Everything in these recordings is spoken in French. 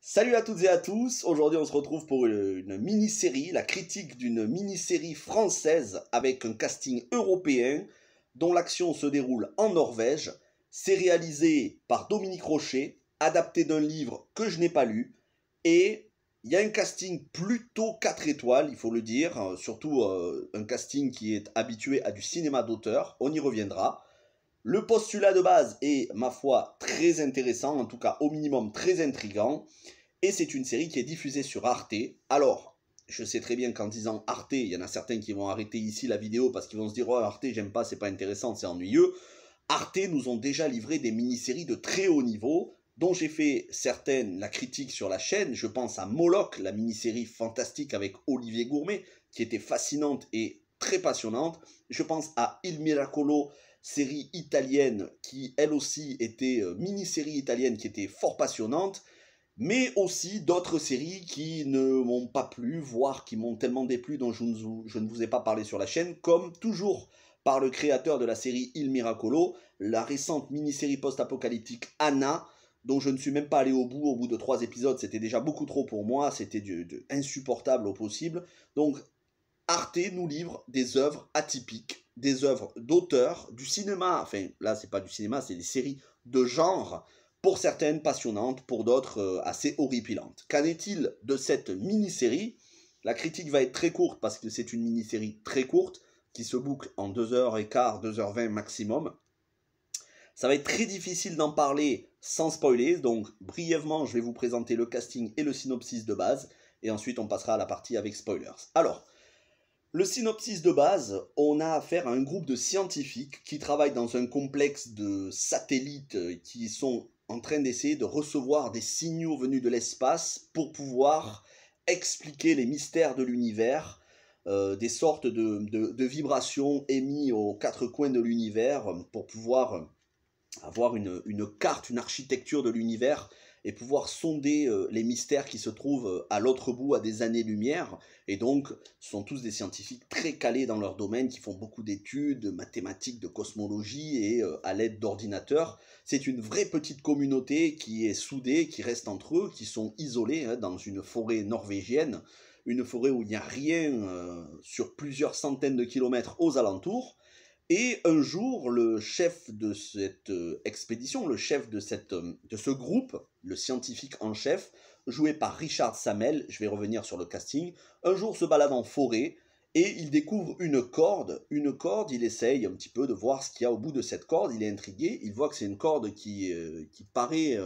Salut à toutes et à tous, aujourd'hui on se retrouve pour une mini-série, la critique d'une mini-série française avec un casting européen dont l'action se déroule en Norvège. C'est réalisé par Dominique Rocher, adapté d'un livre que je n'ai pas lu, et il y a un casting plutôt 4 étoiles, il faut le dire, surtout un casting qui est habitué à du cinéma d'auteur, on y reviendra. Le postulat de base est, ma foi, très intéressant, en tout cas au minimum très intriguant. Et c'est une série qui est diffusée sur Arte. Alors, je sais très bien qu'en disant Arte, il y en a certains qui vont arrêter ici la vidéo parce qu'ils vont se dire « Oh, Arte, j'aime pas, c'est pas intéressant, c'est ennuyeux ». Arte nous ont déjà livré des mini-séries de très haut niveau, dont j'ai fait certaines, la critique sur la chaîne. Je pense à Moloch, la mini-série fantastique avec Olivier Gourmet, qui était fascinante et très passionnante. Je pense à Il Miracolo, série italienne, qui elle aussi était mini-série italienne, qui était fort passionnante. Mais aussi d'autres séries qui ne m'ont pas plu, voire qui m'ont tellement déplu dont je ne vous ai pas parlé sur la chaîne, comme toujours par le créateur de la série Il Miracolo, la récente mini-série post-apocalyptique Anna, dont je ne suis même pas allé au bout de 3 épisodes, c'était déjà beaucoup trop pour moi, c'était insupportable au possible. Donc Arte nous livre des œuvres atypiques, des œuvres d'auteurs, du cinéma, enfin là c'est pas du cinéma, c'est des séries de genre, pour certaines passionnantes, pour d'autres assez horripilantes. Qu'en est-il de cette mini-série? La critique va être très courte parce que c'est une mini-série très courte qui se boucle en 2h15, 2h20 maximum. Ça va être très difficile d'en parler sans spoiler, donc brièvement je vais vous présenter le casting et le synopsis de base, et ensuite on passera à la partie avec spoilers. Alors, le synopsis de base, on a affaire à un groupe de scientifiques qui travaillent dans un complexe de satellites qui sont en train d'essayer de recevoir des signaux venus de l'espace pour pouvoir expliquer les mystères de l'univers, des sortes de vibrations émises aux 4 coins de l'univers pour pouvoir avoir une carte, une architecture de l'univers et pouvoir sonder les mystères qui se trouvent à l'autre bout, à des années-lumière. Et donc, ce sont tous des scientifiques très calés dans leur domaine, qui font beaucoup d'études, de mathématiques, de cosmologie, et à l'aide d'ordinateurs. C'est une vraie petite communauté qui est soudée, qui reste entre eux, qui sont isolés dans une forêt norvégienne, une forêt où il n'y a rien sur plusieurs centaines de kilomètres aux alentours. Et un jour, le chef de cette expédition, le chef de ce groupe, le scientifique en chef, joué par Richard Sammel, je vais revenir sur le casting, un jour se balade en forêt et il découvre une corde, il essaye un petit peu de voir ce qu'il y a au bout de cette corde, il est intrigué, il voit que c'est une corde qui paraît...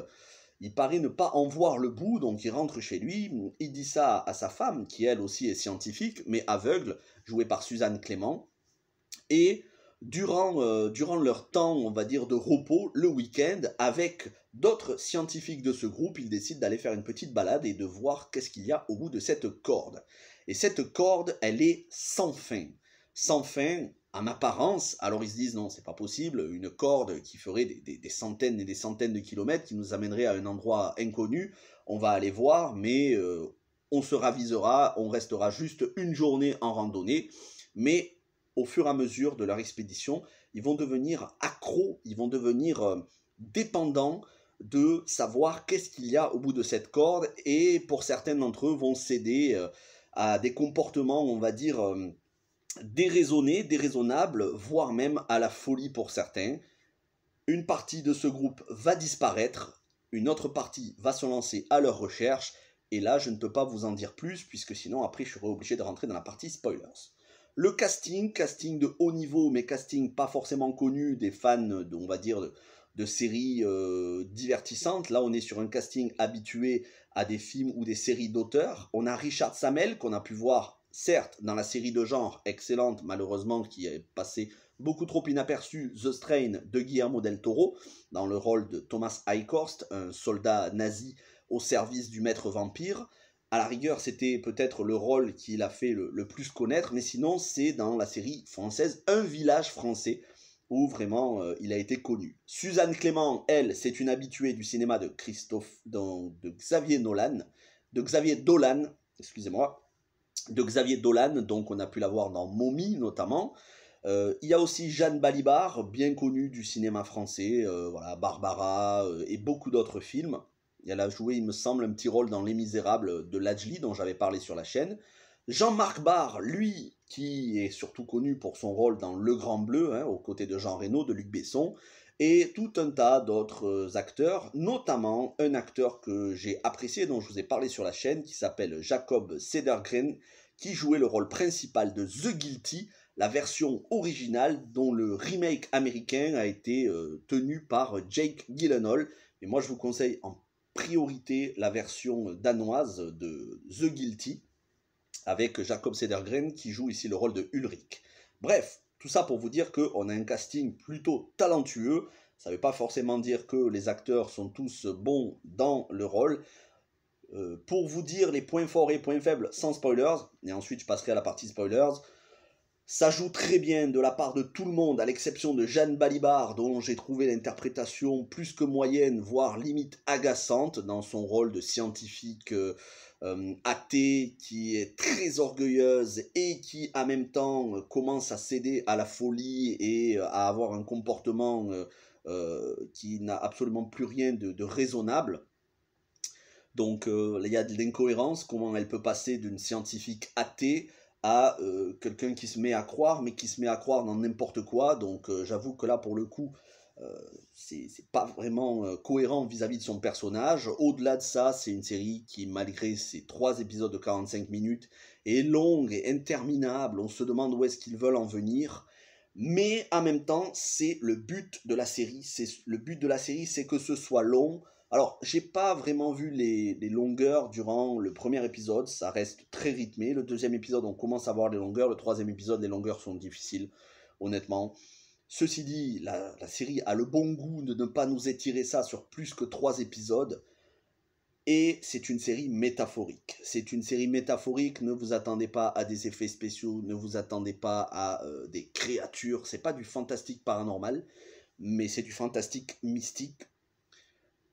il paraît ne pas en voir le bout, donc il rentre chez lui, il dit ça à sa femme, qui elle aussi est scientifique, mais aveugle, jouée par Suzanne Clément, et durant leur temps, on va dire, de repos, le week-end, avec d'autres scientifiques de ce groupe, ils décident d'aller faire une petite balade et de voir qu'est-ce qu'il y a au bout de cette corde. Et cette corde, elle est sans fin. Sans fin en apparence, alors ils se disent non, c'est pas possible, une corde qui ferait des centaines et des centaines de kilomètres, qui nous amènerait à un endroit inconnu, on va aller voir, mais on se ravisera, on restera juste une journée en randonnée, mais au fur et à mesure de leur expédition, ils vont devenir accros, ils vont devenir dépendants de savoir qu'est-ce qu'il y a au bout de cette corde, et pour certains d'entre eux vont céder à des comportements, on va dire, déraisonnés, déraisonnables, voire même à la folie pour certains. Une partie de ce groupe va disparaître, une autre partie va se lancer à leur recherche, et là je ne peux pas vous en dire plus, puisque sinon après je serai obligé de rentrer dans la partie spoilers. Le casting de haut niveau, mais casting pas forcément connu des fans, on va dire, de séries divertissantes. Là, on est sur un casting habitué à des films ou des séries d'auteurs. On a Richard Sammel, qu'on a pu voir, certes, dans la série de genre excellente, malheureusement, qui est passée beaucoup trop inaperçue, The Strain de Guillermo del Toro, dans le rôle de Thomas Eichhorst, un soldat nazi au service du maître vampire. À la rigueur, c'était peut-être le rôle qu'il a fait le plus connaître, mais sinon, c'est dans la série française Un village français, où vraiment il a été connu. Suzanne Clément, elle, c'est une habituée du cinéma de Xavier Dolan, excusez-moi, de Xavier Dolan, donc on a pu la voir dans Mommy notamment. Il y a aussi Jeanne Balibar, bien connue du cinéma français, voilà, Barbara et beaucoup d'autres films. Et elle a joué, il me semble, un petit rôle dans Les Misérables de Lajli, dont j'avais parlé sur la chaîne. Jean-Marc Barr, lui, qui est surtout connu pour son rôle dans Le Grand Bleu, hein, aux côtés de Jean Reno, de Luc Besson, et tout un tas d'autres acteurs, notamment un acteur que j'ai apprécié, dont je vous ai parlé sur la chaîne, qui s'appelle Jacob Cedergren, qui jouait le rôle principal de The Guilty, la version originale dont le remake américain a été tenu par Jake Gyllenhaal. Et moi, je vous conseille en priorité la version danoise de The Guilty, avec Jacob Cedergren qui joue ici le rôle de Ulrich. Bref, tout ça pour vous dire qu'on a un casting plutôt talentueux. Ça ne veut pas forcément dire que les acteurs sont tous bons dans le rôle. Pour vous dire les points forts et points faibles sans spoilers, et ensuite je passerai à la partie spoilers, ça joue très bien de la part de tout le monde, à l'exception de Jeanne Balibar, dont j'ai trouvé l'interprétation plus que moyenne, voire limite agaçante, dans son rôle de scientifique athée, qui est très orgueilleuse et qui en même temps commence à céder à la folie et à avoir un comportement qui n'a absolument plus rien de raisonnable. Donc il y a de l'incohérence, comment elle peut passer d'une scientifique athée à quelqu'un qui se met à croire, mais qui se met à croire dans n'importe quoi. Donc j'avoue que là, pour le coup, c'est pas vraiment cohérent vis-à-vis de son personnage. Au-delà de ça, c'est une série qui, malgré ses 3 épisodes de 45 minutes, est longue et interminable. On se demande où est-ce qu'ils veulent en venir. Mais en même temps, c'est le but de la série. Le but de la série, c'est que ce soit long. Alors, j'ai pas vraiment vu les longueurs durant le premier épisode, ça reste très rythmé. Le deuxième épisode, on commence à voir les longueurs. Le troisième épisode, les longueurs sont difficiles, honnêtement. Ceci dit, la série a le bon goût de ne pas nous étirer ça sur plus que 3 épisodes. Et c'est une série métaphorique. C'est une série métaphorique, ne vous attendez pas à des effets spéciaux, ne vous attendez pas à des créatures. C'est pas du fantastique paranormal, mais c'est du fantastique mystique.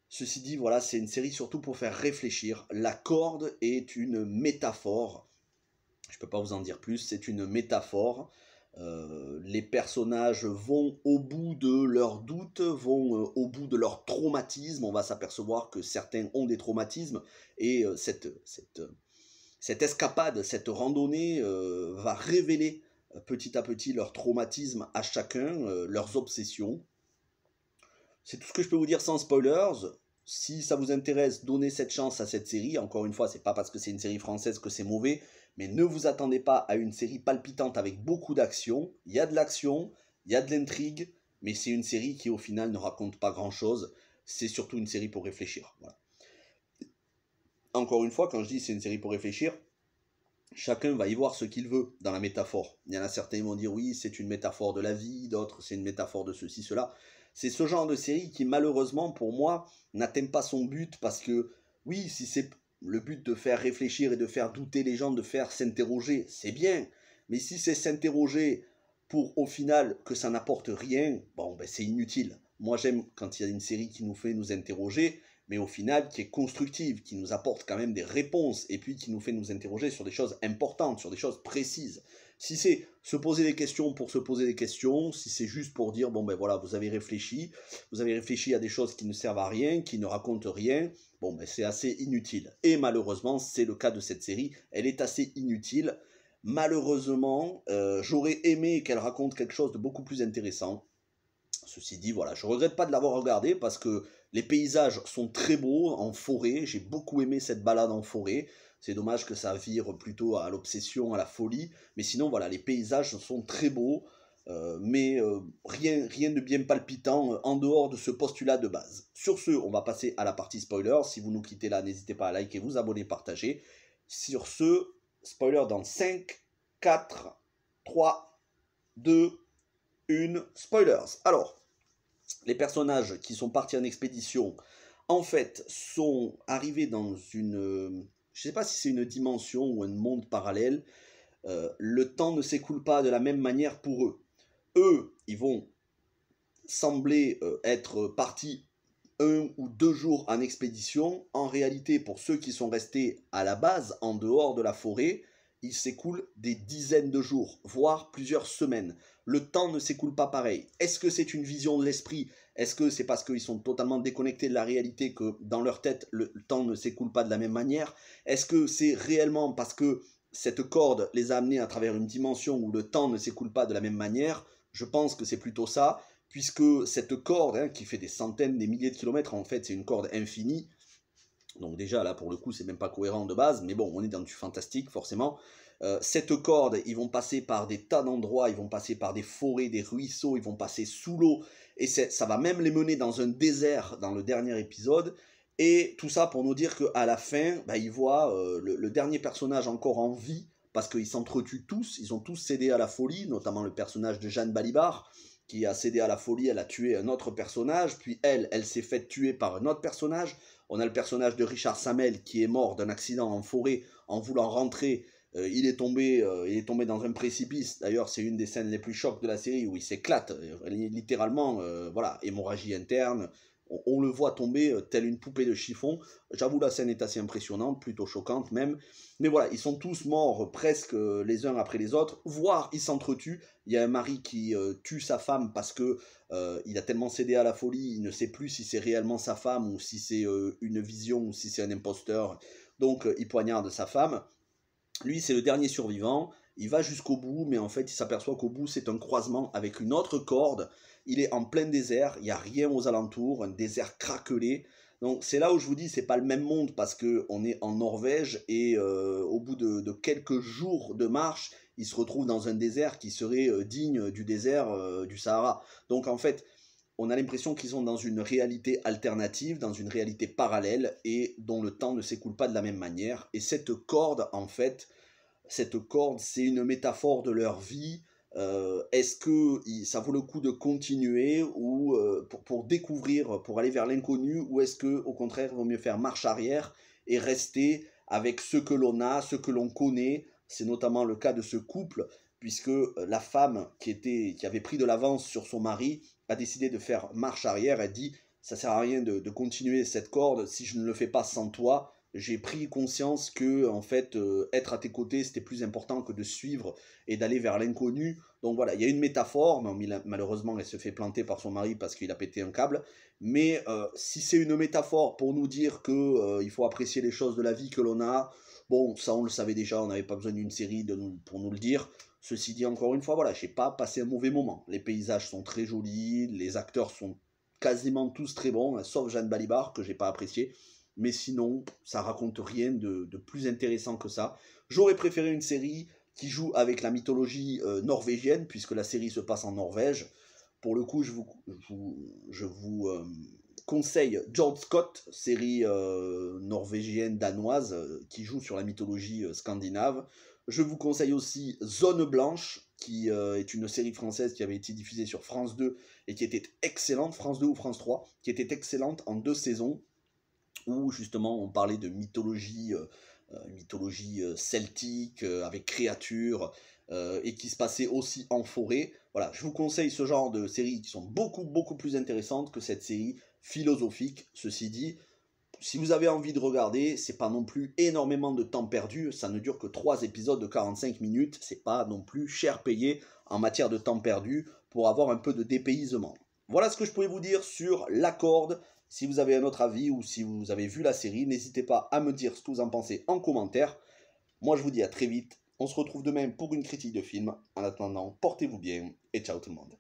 Ceci dit, voilà, c'est une série surtout pour faire réfléchir. La corde est une métaphore. Je ne peux pas vous en dire plus, c'est une métaphore. Les personnages vont au bout de leurs doutes, vont au bout de leur traumatisme. On va s'apercevoir que certains ont des traumatismes. Et cette escapade, cette randonnée va révéler petit à petit leur traumatisme à chacun, leurs obsessions. C'est tout ce que je peux vous dire sans spoilers. Si ça vous intéresse, donnez cette chance à cette série. Encore une fois, c'est pas parce que c'est une série française que c'est mauvais, mais ne vous attendez pas à une série palpitante avec beaucoup d'action. Il y a de l'action, il y a de l'intrigue, mais c'est une série qui au final ne raconte pas grand-chose. C'est surtout une série pour réfléchir. Voilà. Encore une fois, quand je dis c'est une série pour réfléchir, chacun va y voir ce qu'il veut dans la métaphore. Il y en a certains qui vont dire oui, c'est une métaphore de la vie, d'autres c'est une métaphore de ceci, cela. C'est ce genre de série qui, malheureusement, pour moi, n'atteint pas son but parce que, oui, si c'est le but de faire réfléchir et de faire douter les gens, de faire s'interroger, c'est bien. Mais si c'est s'interroger pour, au final, que ça n'apporte rien, bon, ben c'est inutile. Moi, j'aime quand il y a une série qui nous fait nous interroger, mais au final, qui est constructive, qui nous apporte quand même des réponses, et puis qui nous fait nous interroger sur des choses importantes, sur des choses précises. Si c'est se poser des questions pour se poser des questions, si c'est juste pour dire, bon ben voilà, vous avez réfléchi à des choses qui ne servent à rien, qui ne racontent rien, bon ben c'est assez inutile. Et malheureusement, c'est le cas de cette série, elle est assez inutile. Malheureusement, j'aurais aimé qu'elle raconte quelque chose de beaucoup plus intéressant. Ceci dit, voilà, je regrette pas de l'avoir regardé parce que les paysages sont très beaux en forêt, j'ai beaucoup aimé cette balade en forêt. C'est dommage que ça vire plutôt à l'obsession, à la folie. Mais sinon, voilà, les paysages sont très beaux, mais rien de bien palpitant en dehors de ce postulat de base. Sur ce, on va passer à la partie spoiler. Si vous nous quittez là, n'hésitez pas à liker, vous abonner, partager. Sur ce, spoiler dans 5, 4, 3, 2, 1, spoilers. Alors, les personnages qui sont partis en expédition, en fait, sont arrivés dans une... Je ne sais pas si c'est une dimension ou un monde parallèle. Le temps ne s'écoule pas de la même manière pour eux. Eux, ils vont sembler être partis 1 ou 2 jours en expédition. En réalité, pour ceux qui sont restés à la base, en dehors de la forêt, il s'écoule des dizaines de jours, voire plusieurs semaines. le temps ne s'écoule pas pareil. Est-ce que c'est une vision de l'esprit? Est-ce que c'est parce qu'ils sont totalement déconnectés de la réalité que dans leur tête, le temps ne s'écoule pas de la même manière? Est-ce que c'est réellement parce que cette corde les a amenés à travers une dimension où le temps ne s'écoule pas de la même manière? Je pense que c'est plutôt ça, puisque cette corde, hein, qui fait des centaines, des milliers de kilomètres, en fait, c'est une corde infinie. Donc déjà, là, pour le coup, c'est même pas cohérent de base, mais bon, on est dans du fantastique, forcément. Cette corde, ils vont passer par des tas d'endroits, ils vont passer par des forêts, des ruisseaux, ils vont passer sous l'eau, et ça va même les mener dans un désert dans le dernier épisode. Et tout ça pour nous dire qu'à la fin, bah, ils voient le dernier personnage encore en vie, parce qu'ils s'entretuent tous, ils ont tous cédé à la folie, notamment le personnage de Jeanne Balibar, qui a cédé à la folie, elle a tué un autre personnage, puis elle s'est faite tuer par un autre personnage. On a le personnage de Richard Samel qui est mort d'un accident en forêt en voulant rentrer. Il est tombé dans un précipice. D'ailleurs, c'est une des scènes les plus chocs de la série où il s'éclate, littéralement, voilà, hémorragie interne. On le voit tomber telle une poupée de chiffon. J'avoue, la scène est assez impressionnante, plutôt choquante même. Mais voilà, ils sont tous morts presque les uns après les autres, voire ils s'entretuent. Il y a un mari qui tue sa femme parce que il a tellement cédé à la folie, il ne sait plus si c'est réellement sa femme ou si c'est une vision ou si c'est un imposteur. Donc il poignarde sa femme. Lui, c'est le dernier survivant. Il va jusqu'au bout, mais en fait, il s'aperçoit qu'au bout, c'est un croisement avec une autre corde. Il est en plein désert, il n'y a rien aux alentours, un désert craquelé. Donc c'est là où je vous dis, c'est pas le même monde parce qu'on est en Norvège et au bout de quelques jours de marche, il se retrouve dans un désert qui serait digne du désert du Sahara. Donc en fait, on a l'impression qu'ils sont dans une réalité alternative, dans une réalité parallèle et dont le temps ne s'écoule pas de la même manière. Et cette corde, en fait, cette corde, c'est une métaphore de leur vie. Est-ce que ça vaut le coup de continuer ou pour découvrir, pour aller vers l'inconnu, ou est-ce que au contraire, il vaut mieux faire marche arrière et rester avec ce que l'on a, ce que l'on connaît? C'est notamment le cas de ce couple, puisque la femme qui avait pris de l'avance sur son mari a décidé de faire marche arrière. Elle dit, ça sert à rien de continuer cette corde si je ne le fais pas sans toi. J'ai pris conscience que en fait être à tes côtés c'était plus important que de suivre et d'aller vers l'inconnu. Donc voilà, il y a une métaphore, mais malheureusement elle se fait planter par son mari parce qu'il a pété un câble. Mais si c'est une métaphore pour nous dire que il faut apprécier les choses de la vie que l'on a, bon, ça on le savait déjà, on n'avait pas besoin d'une série pour nous le dire. Ceci dit, encore une fois, voilà, j'ai pas passé un mauvais moment. Les paysages sont très jolis, les acteurs sont quasiment tous très bons, sauf Jeanne Balibar que j'ai pas apprécié. Mais sinon, ça raconte rien de plus intéressant que ça. J'aurais préféré une série qui joue avec la mythologie norvégienne, puisque la série se passe en Norvège. Pour le coup, je vous conseille George Scott, série norvégienne, danoise, qui joue sur la mythologie scandinave. Je vous conseille aussi Zone Blanche, qui est une série française qui avait été diffusée sur France 2 et qui était excellente, France 2 ou France 3, qui était excellente en 2 saisons, où justement on parlait de mythologie, celtique, avec créatures, et qui se passait aussi en forêt. Voilà, je vous conseille ce genre de séries qui sont beaucoup plus intéressantes que cette série philosophique. Ceci dit, si vous avez envie de regarder, c'est pas non plus énormément de temps perdu, ça ne dure que 3 épisodes de 45 minutes, c'est pas non plus cher payé en matière de temps perdu pour avoir un peu de dépaysement. Voilà ce que je pouvais vous dire sur La Corde. Si vous avez un autre avis ou si vous avez vu la série, n'hésitez pas à me dire ce que vous en pensez en commentaire. Moi je vous dis à très vite, on se retrouve demain pour une critique de film. En attendant, portez-vous bien et ciao tout le monde.